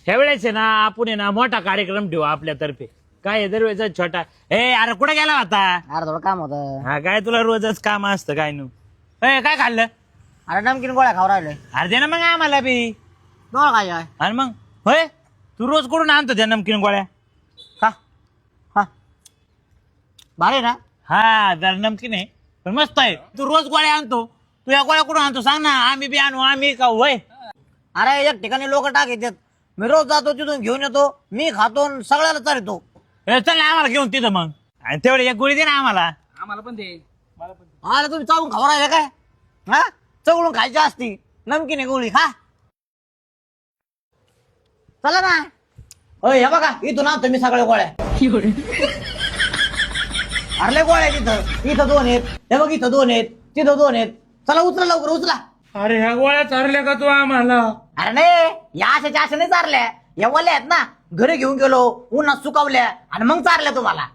ह्या वेळेस आहे ना आपण आहे ना मोठा कार्यक्रम ठेवू आपल्यातर्फे. काय आहे दरवेळेचा छोटा. अरे कुठे गेला होता? अरे थोडं काम होतं. हा काय तुला रोजच काम असतं काय नू. काय खाल्लं? अरे नमकीन गोळ्या खाऊ राहिलोय. अरे दे ना मग आम्हाला बी. दोन काय आहे? आणि मग होय तू रोज कुठून आणतो त्या नमकीन गोळ्या? हा हा भारी ना. हा जरा नमकीन आहे पण मस्त आहे. तू रोज गोळ्या आणतो. तू या गोळ्या कुठून आणतो सांग ना. आम्ही बी आणू. आम्ही का होय. अरे एक ठिकाणी लोक टाक येतात. मी रोज जातो तिथून घेऊन येतो. मी खातो आणि सगळ्याला चालतो. चल ना आम्हाला घेऊन तिथं मग. आणि तेवढे एक गोळी दे ना आम्हाला. आम्हाला पण दे. अरे तुम्ही चावून खाऊ राहिले काय? हा चवळून खायची असती. नमकीन आहे गोळी खा. चला ना. होय हे बघा इथून आणतो मी सगळ्या गोळ्या. अरे गोळ्या आहेत इथं. इथं 2 आहेत. हे बघ इथं 2 आहेत. तिथं 2 आहेत. चला उचला लवकर उचला. अरे ह्या गोळ्या चारल्या का तू आम्हाला? अरे नाही या अशा नाही चारल्या. या वल्या आहेत ना घरी घेऊन गेलो उन्हात सुकावल्या आणि मग चारल्या तुम्हाला.